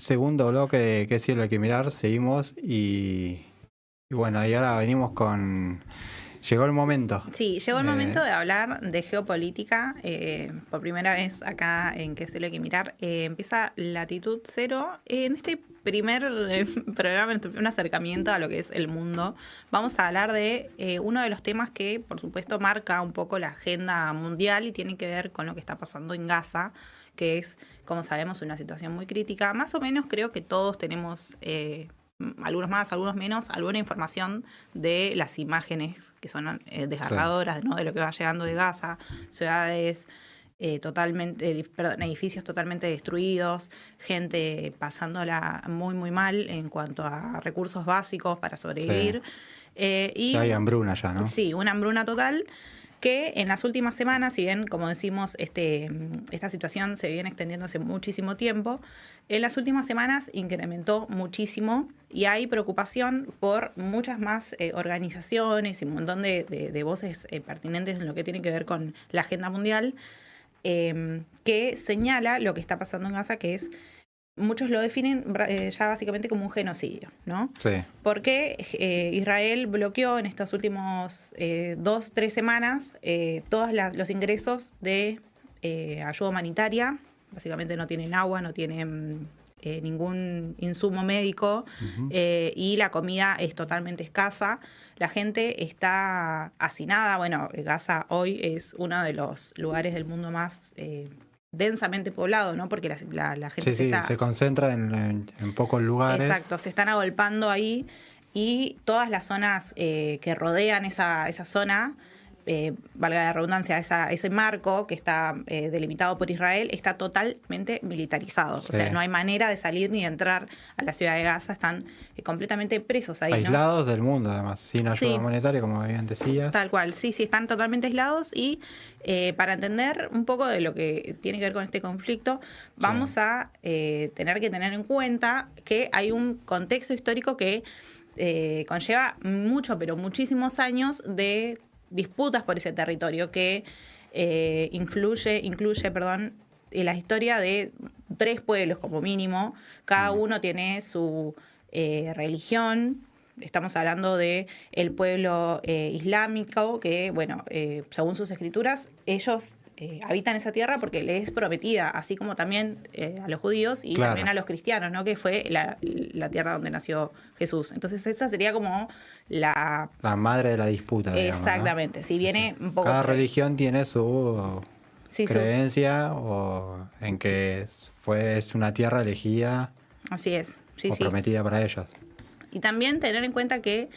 segundo bloque de ¿Qué cielo hay que mirar? Seguimos y bueno, y ahora venimos con... Llegó el momento. Sí, llegó el momento de hablar de geopolítica. Por primera vez acá en ¿Qué cielo hay que mirar? Empieza Latitud Cero. En este primer programa, en este primer acercamiento a lo que es el mundo, vamos a hablar de uno de los temas que, por supuesto, marca un poco la agenda mundial y tiene que ver con lo que está pasando en Gaza, que es, como sabemos, una situación muy crítica. Más o menos creo que todos tenemos... algunos más, algunos menos, alguna información de las imágenes que son desgarradoras, ¿no? De lo que va llegando de Gaza, ciudades edificios totalmente destruidos, gente pasándola muy muy mal en cuanto a recursos básicos para sobrevivir. Y hay hambruna ya, ¿no? Sí, una hambruna total. Que en las últimas semanas, si bien, como decimos, esta situación se viene extendiendo hace muchísimo tiempo, en las últimas semanas incrementó muchísimo y hay preocupación por muchas más organizaciones y un montón de voces pertinentes en lo que tiene que ver con la agenda mundial, que señala lo que está pasando en Gaza, que es... Muchos lo definen ya básicamente como un genocidio, ¿no? Sí. Porque Israel bloqueó en estos últimos 2-3 semanas todos los ingresos de ayuda humanitaria. Básicamente no tienen agua, no tienen ningún insumo médico, y la comida es totalmente escasa. La gente está hacinada. Bueno, Gaza hoy es uno de los lugares del mundo más... densamente poblado, ¿no? Porque la gente se concentra en pocos lugares. Exacto, se están agolpando ahí y todas las zonas que rodean esa zona, valga la redundancia, ese marco que está delimitado por Israel, está totalmente militarizado. Sí. O sea, no hay manera de salir ni de entrar a la ciudad de Gaza, están completamente presos ahí. Aislados, ¿no? Del mundo, además, sin ayuda monetaria, como bien decías. Tal cual, sí, están totalmente aislados y para entender un poco de lo que tiene que ver con este conflicto, vamos a tener que tener en cuenta que hay un contexto histórico que conlleva mucho, pero muchísimos años de disputas por ese territorio que incluye la historia de 3 pueblos como mínimo. Cada uno tiene su religión. Estamos hablando de el pueblo islámico que, bueno, según sus escrituras, ellos habitan esa tierra porque les es prometida, así como también a los judíos y también a los cristianos, ¿no? Que fue la tierra donde nació Jesús. Entonces esa sería como la madre de la disputa. Exactamente, digamos, ¿no? Si viene un poco... Cada religión tiene su creencia o en que es una tierra elegida. Así es, prometida para ellos. Y también tener en cuenta que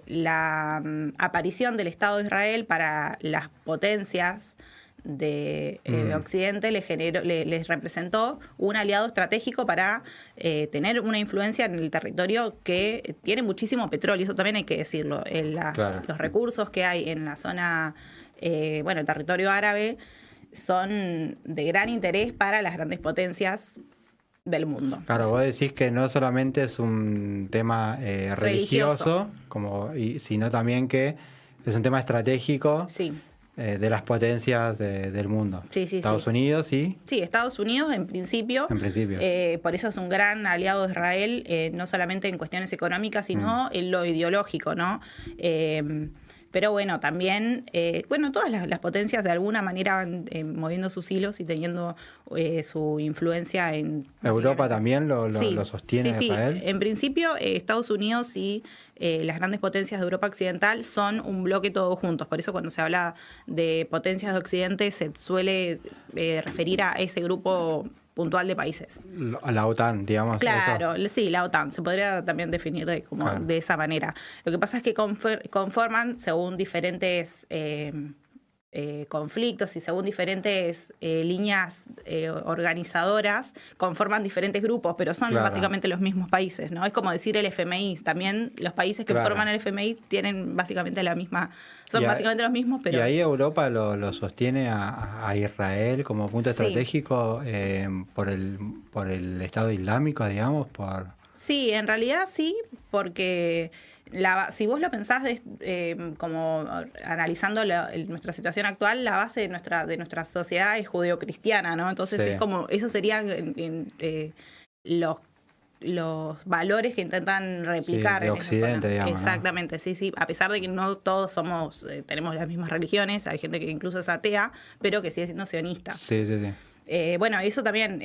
la aparición del Estado de Israel para las potencias de Occidente les representó un aliado estratégico para tener una influencia en el territorio que tiene muchísimo petróleo, eso también hay que decirlo. Los recursos que hay en la zona, el territorio árabe, son de gran interés para las grandes potencias del mundo. Claro, vos decís que no solamente es un tema religioso, sino también que es un tema estratégico de las potencias del mundo. Estados Unidos, ¿sí? Sí, Estados Unidos en principio. Por eso es un gran aliado de Israel, no solamente en cuestiones económicas, sino en lo ideológico, ¿no? Pero bueno, también, todas las potencias de alguna manera van moviendo sus hilos y teniendo su influencia en... ¿Europa también lo sostiene Israel? En principio, Estados Unidos y las grandes potencias de Europa Occidental son un bloque todos juntos. Por eso cuando se habla de potencias de Occidente se suele referir a ese grupo puntual de países. La OTAN, digamos. Claro, eso. Sí, la OTAN. Se podría también definir de esa manera. Lo que pasa es que conforman, según diferentes conflictos y según diferentes líneas organizadoras, conforman diferentes grupos, pero son básicamente los mismos países, ¿no? Es como decir el FMI. También los países que forman el FMI tienen básicamente la misma... Son básicamente los mismos, pero... Y ahí Europa lo sostiene a Israel como punto estratégico por el Estado Islámico, digamos, Sí, en realidad sí, porque si vos lo pensás como analizando nuestra situación actual, la base de nuestra sociedad es judeocristiana, ¿no? Entonces es como, eso sería los valores que intentan replicar de en Occidente, esa zona. digamos, Exactamente, ¿no? Sí, a pesar de que no todos tenemos las mismas religiones, hay gente que incluso es atea, pero que sigue siendo sionista. Sí. Bueno, eso también,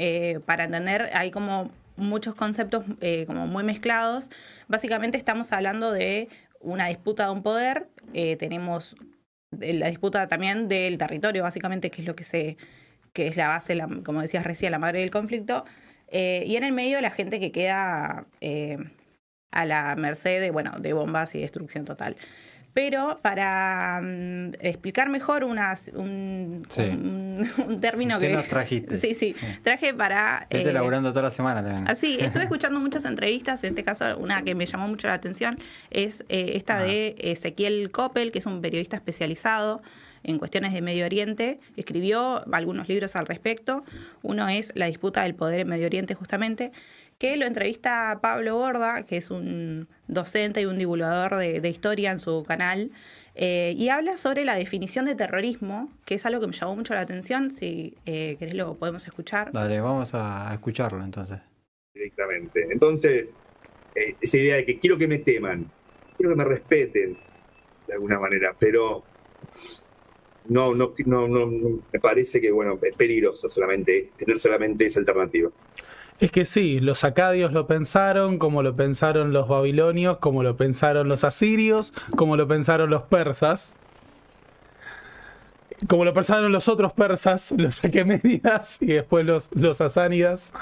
para entender, hay como muchos conceptos como muy mezclados. Básicamente estamos hablando de una disputa de un poder, tenemos la disputa también del territorio, básicamente, que es lo que es la base, como decías recién, la madre del conflicto. Y en el medio la gente que queda a la merced de bombas y destrucción total. Pero para explicar mejor un término ¿Qué que... nos trajiste? Sí. Traje para... Estoy laburando toda la semana también. Así, estuve escuchando muchas entrevistas, en este caso una que me llamó mucho la atención es esta de Ezequiel Coppel, que es un periodista especializado en cuestiones de Medio Oriente. Escribió algunos libros al respecto. Uno es La disputa del poder en Medio Oriente, justamente, que lo entrevista Pablo Borda, que es un docente y un divulgador de historia en su canal, y habla sobre la definición de terrorismo, que es algo que me llamó mucho la atención. Si querés lo podemos escuchar. Dale, vamos a escucharlo entonces. Directamente. Entonces, esa idea de que quiero que me teman, quiero que me respeten, de alguna manera, pero no me parece que, es peligroso tener solamente esa alternativa. Es que sí, los acadios lo pensaron, como lo pensaron los babilonios, como lo pensaron los asirios, como lo pensaron los persas, como lo pensaron los otros persas, los aqueménidas y después los asánidas.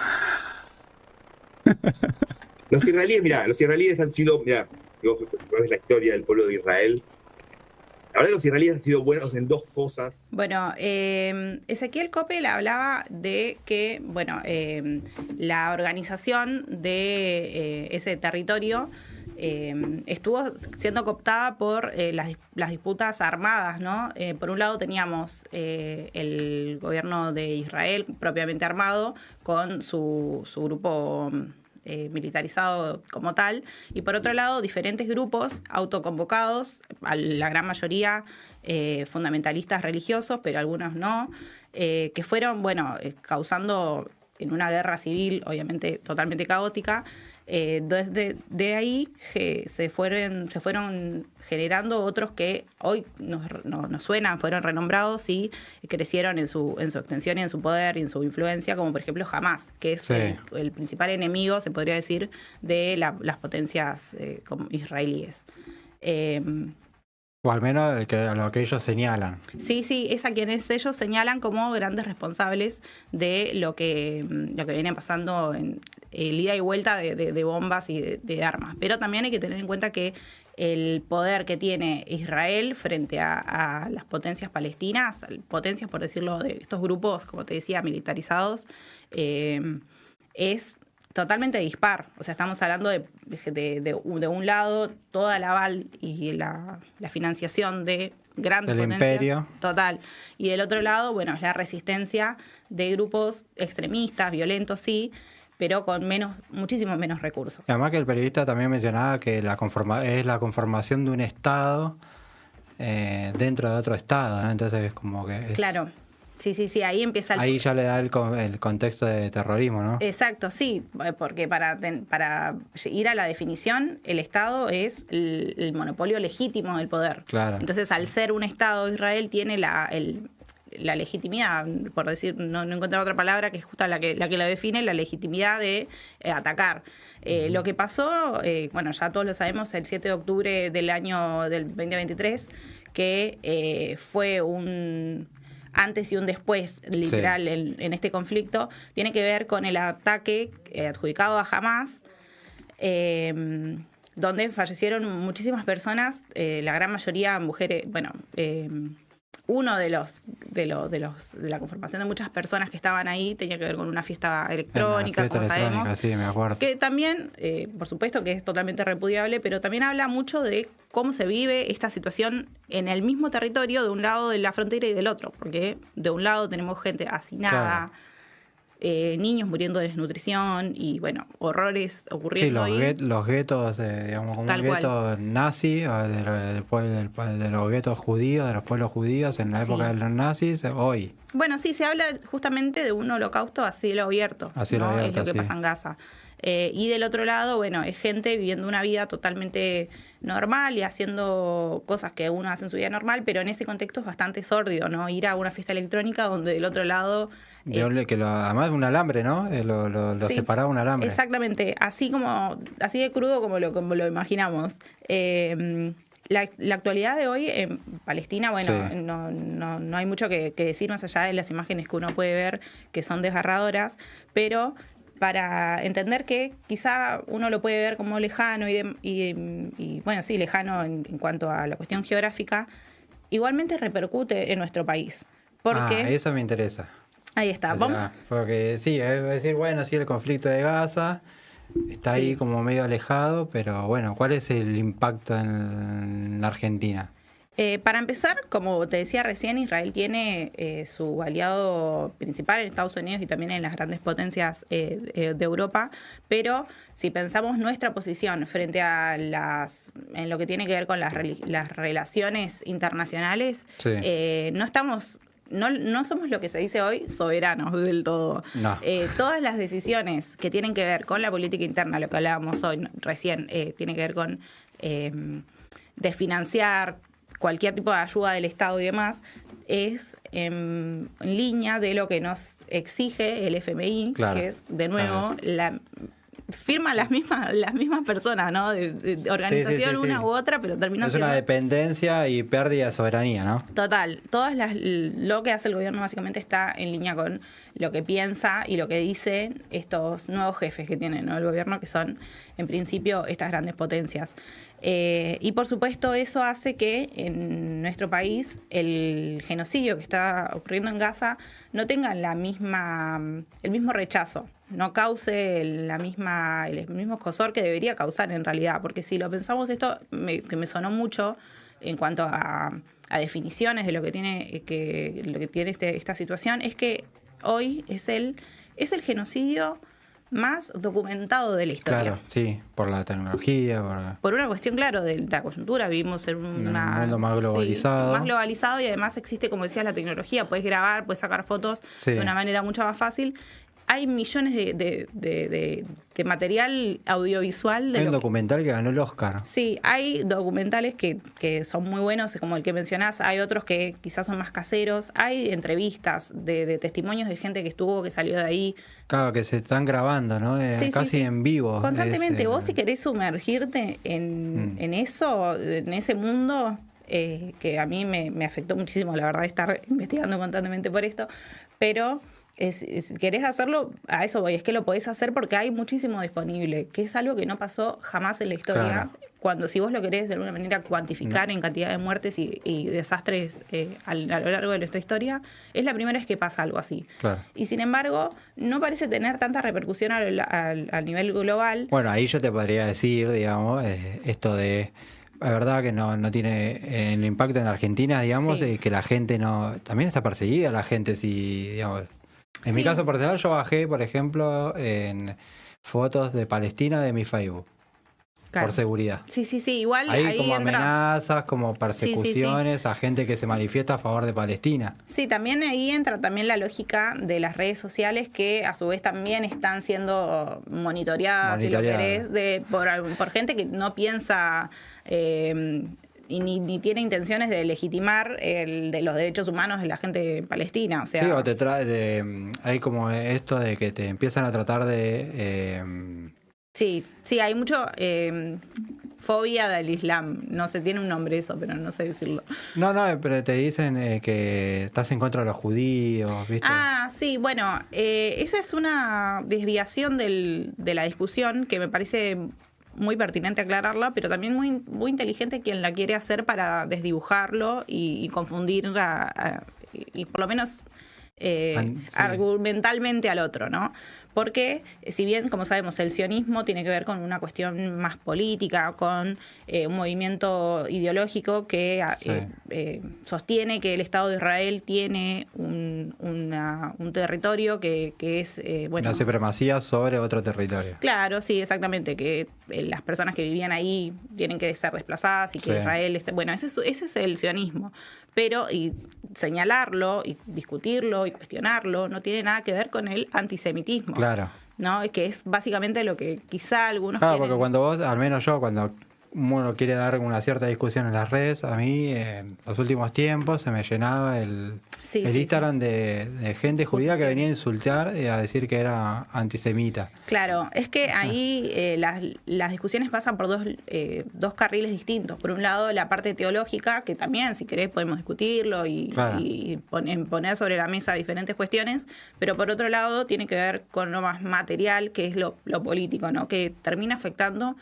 Los israelíes han sido, vos ves la historia del pueblo de Israel. La verdad, los israelíes han sido buenos en dos cosas. Bueno, Ezequiel Coppel hablaba de que, la organización de ese territorio estuvo siendo cooptada por las disputas armadas, ¿no? Por un lado teníamos el gobierno de Israel propiamente armado con su grupo militarizado como tal, y por otro lado diferentes grupos autoconvocados, la gran mayoría fundamentalistas religiosos, pero algunos no, que fueron, causando en una guerra civil, obviamente totalmente caótica. Desde ahí se fueron generando otros que hoy nos suenan, fueron renombrados y crecieron en su extensión y en su poder y en su influencia, como por ejemplo Hamás, que es el principal enemigo, se podría decir, de las potencias israelíes. O al menos lo que ellos señalan. Sí, es a quienes ellos señalan como grandes responsables de lo que viene pasando en el ida y vuelta de bombas y de armas. Pero también hay que tener en cuenta que el poder que tiene Israel frente a las potencias palestinas, potencias por decirlo, de estos grupos, como te decía, militarizados, es totalmente dispar. O sea, estamos hablando de un lado toda la aval y la financiación de grandes del potencias. imperio. Total. Y del otro lado, es la resistencia de grupos extremistas, violentos, sí, pero con muchísimo menos recursos. Además que el periodista también mencionaba que es la conformación de un Estado dentro de otro Estado, ¿no? Entonces es como que... Claro. Sí, ahí empieza Ahí ya le da el contexto de terrorismo, ¿no? Exacto, sí, porque para ir a la definición, el Estado es el monopolio legítimo del poder. Claro. Entonces, al ser un Estado, Israel tiene la legitimidad, por decir, no encontrar otra palabra que es justo la que lo define, la legitimidad de atacar. Lo que pasó, ya todos lo sabemos, el 7 de octubre del año del 2023, que fue un antes y un después, literal, en este conflicto, tiene que ver con el ataque adjudicado a Hamás, donde fallecieron muchísimas personas, la gran mayoría mujeres, uno de la conformación de muchas personas que estaban ahí tenía que ver con una fiesta electrónica, como sabemos. Sí, me acuerdo. Que también, por supuesto que es totalmente repudiable, pero también habla mucho de cómo se vive esta situación en el mismo territorio, de un lado de la frontera y del otro, porque de un lado tenemos gente hacinada, niños muriendo de desnutrición y, bueno, horrores ocurriendo los guetos, digamos, como un gueto nazi, de los guetos judíos, de los pueblos judíos en la época de los nazis, hoy. Bueno, sí, se habla justamente de un holocausto a cielo abierto, ¿no? Es lo que pasa en Gaza. Y del otro lado, bueno, es gente viviendo una vida totalmente normal y haciendo cosas que uno hace en su vida normal, pero en ese contexto es bastante sórdido, ¿no? Ir a una fiesta electrónica donde del otro lado... además es un alambre, ¿no? Lo separaba un alambre. Exactamente, así de crudo como lo imaginamos. La actualidad de hoy en Palestina, bueno, no hay mucho que decir más allá de las imágenes que uno puede ver, que son desgarradoras, pero para entender que quizá uno lo puede ver como lejano y bueno, sí, lejano en cuanto a la cuestión geográfica, igualmente repercute en nuestro país. Porque eso me interesa. Ahí está. Vamos. Porque sí, es decir, bueno, sí, el conflicto de Gaza está ahí como medio alejado, pero bueno, ¿cuál es el impacto en la Argentina? Para empezar, como te decía recién, Israel tiene su aliado principal en Estados Unidos y también en las grandes potencias de Europa, pero si pensamos nuestra posición frente a en lo que tiene que ver con las relaciones internacionales, no somos lo que se dice hoy soberanos del todo. No. Todas las decisiones que tienen que ver con la política interna, lo que hablábamos hoy recién, tiene que ver con desfinanciar cualquier tipo de ayuda del Estado y demás, es en línea de lo que nos exige el FMI, que es, de nuevo, firma las mismas personas, ¿no? De organización una u otra, pero termina siendo... Es una dependencia y pérdida de soberanía, ¿no? Total. Lo que hace el gobierno básicamente está en línea con lo que piensa y lo que dicen estos nuevos jefes que tiene, ¿no? El gobierno, que son, en principio, estas grandes potencias. Y, por supuesto, eso hace que en nuestro país el genocidio que está ocurriendo en Gaza no tenga el mismo rechazo, no cause el mismo escosor que debería causar en realidad, porque si lo pensamos esto, que me sonó mucho en cuanto a definiciones de lo que tiene esta situación, es que hoy es el genocidio más documentado de la historia. Claro, sí, por la tecnología. Por una cuestión, claro, de la coyuntura. Vivimos en un mundo más globalizado. Más globalizado, y además existe, como decías, la tecnología. Puedes grabar, puedes sacar fotos de una manera mucho más fácil. Hay millones de material audiovisual. Hay un documental que ganó el Oscar. Sí, hay documentales que son muy buenos, como el que mencionás. Hay otros que quizás son más caseros. Hay entrevistas de testimonios de gente que salió de ahí. Claro, que se están grabando, ¿no? Casi en vivo. Constantemente. Vos, si querés sumergirte en eso, en ese mundo, que a mí me afectó muchísimo, la verdad, estar investigando constantemente por esto, pero... si querés hacerlo, a eso voy, es que lo podés hacer porque hay muchísimo disponible, que es algo que no pasó jamás en la historia. Claro. Si vos lo querés de alguna manera cuantificar en cantidad de muertes y desastres a lo largo de nuestra historia, es la primera vez que pasa algo así. Claro. Y sin embargo, no parece tener tanta repercusión a nivel global. Bueno, ahí yo te podría decir, digamos, esto de... La verdad que no tiene el impacto en Argentina, digamos, que la gente también está perseguida, la gente, si, digamos... En mi caso personal, yo bajé, por ejemplo, en fotos de Palestina de mi Facebook. Claro. Por seguridad. Sí, igual ahí como amenazas, como persecuciones a gente que se manifiesta a favor de Palestina. Sí, también ahí entra también la lógica de las redes sociales, que a su vez también están siendo monitoreadas. Si lo querés, por gente que no piensa... y ni tiene intenciones de legitimar de los derechos humanos de la gente palestina. O sea, sí, o te hay como esto de que te empiezan a tratar de... Sí, hay mucho fobia del Islam. No sé, tiene un nombre eso, pero no sé decirlo. No, pero te dicen que estás en contra de los judíos, ¿viste? Sí, bueno, esa es una desviación de la discusión que me parece... muy pertinente aclararla, pero también muy, muy inteligente quien la quiere hacer para desdibujarlo y confundir y por lo menos argumentalmente al otro, ¿no? Porque si bien, como sabemos, el sionismo tiene que ver con una cuestión más política, con un movimiento ideológico que sostiene que el Estado de Israel tiene un territorio que es... una supremacía sobre otro territorio. Claro, sí, exactamente, que las personas que vivían ahí tienen que ser desplazadas y que Israel... Bueno, ese es el sionismo. Pero señalarlo y discutirlo y cuestionarlo no tiene nada que ver con el antisemitismo. Claro. ¿No? Que es básicamente lo que quizá algunos quieren. Porque cuando vos, al menos yo, cuando uno quiere dar una cierta discusión en las redes, a mí en los últimos tiempos se me llenaba el Instagram de gente judía que venía a insultar y a decir que era antisemita. Claro, es que ahí las discusiones pasan por dos carriles distintos. Por un lado, la parte teológica, que también, si querés, podemos discutirlo y poner sobre la mesa diferentes cuestiones, pero por otro lado, tiene que ver con lo más material, que es lo político, ¿no? Que termina afectando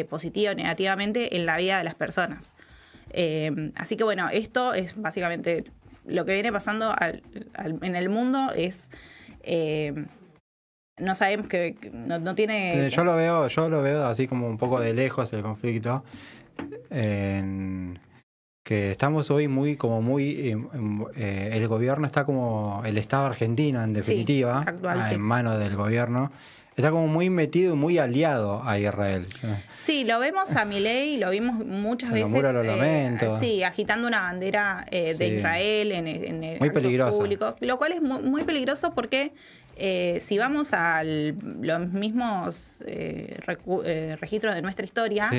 positiva o negativamente en la vida de las personas. Así que bueno, esto es básicamente lo que viene pasando en el mundo. Es no sabemos que no tiene... Yo lo veo así como un poco de lejos el conflicto, que estamos hoy el gobierno está como el Estado argentino en definitiva, actual, en manos del gobierno. Está como muy metido y muy aliado a Israel. Sí, lo vemos a Milei, lo vimos muchas veces. Sí, agitando una bandera de Israel en muy peligroso. Público, lo cual es muy peligroso porque si vamos a los mismos registros de nuestra historia,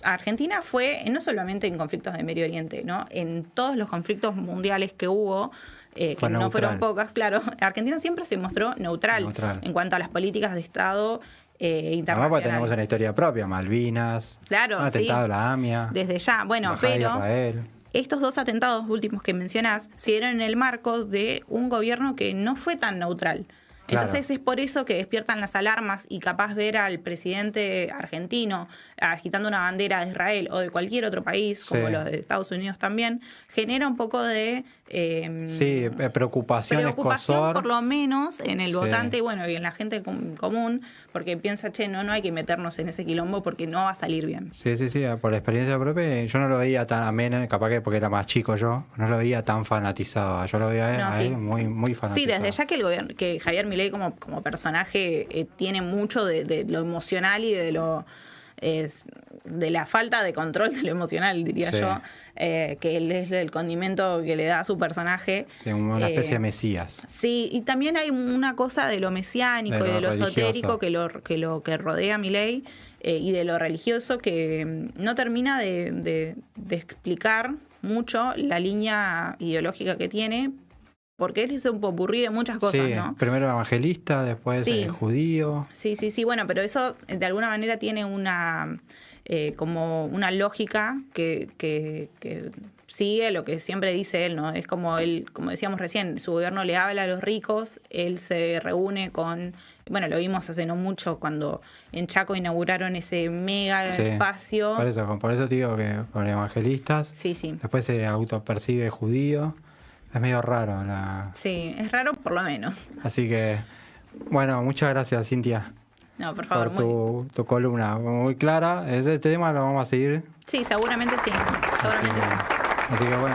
Argentina fue no solamente en conflictos de Medio Oriente, ¿no? En todos los conflictos mundiales que hubo, que no fueron pocas, claro, Argentina siempre se mostró neutral en cuanto a las políticas de Estado internacionales. Además, porque tenemos una historia propia, Malvinas, atentado a la AMIA. Desde ya, bueno, pero estos dos atentados últimos que mencionás se dieron en el marco de un gobierno que no fue tan neutral. Entonces es por eso que despiertan las alarmas y capaz ver al presidente argentino agitando una bandera de Israel o de cualquier otro país, como los de Estados Unidos también, genera un poco de... preocupación por lo menos en el votante y en la gente común, porque piensa, no hay que meternos en ese quilombo porque no va a salir bien. Sí, por experiencia propia, yo no lo veía tan ameno, capaz que porque era más chico yo, no lo veía tan fanatizado. Yo lo veía a él muy, muy fanatizado. Sí, desde ya que Javier Milei como personaje tiene mucho de lo emocional y de la falta de control de lo emocional, diría yo, que él es el condimento que le da a su personaje. Sí, una especie de mesías. Sí, y también hay una cosa de lo mesiánico y de lo esotérico que rodea a Milei y de lo religioso que no termina de explicar mucho la línea ideológica que tiene, porque él hizo un popurrí de muchas cosas, ¿no? Primero evangelista, después judío. Sí, bueno, pero eso de alguna manera tiene como una lógica que sigue lo que siempre dice él, ¿no? Es como él, como decíamos recién, su gobierno le habla a los ricos, él se reúne con... Bueno, lo vimos hace no mucho cuando en Chaco inauguraron ese mega espacio. Por eso digo que con evangelistas, después se autopercibe judío. Es medio raro. Sí, es raro por lo menos. Así que, bueno, muchas gracias, Cintia. No, por favor. Por tu columna muy clara. Este tema lo vamos a seguir. Sí, seguramente sí. Así que bueno.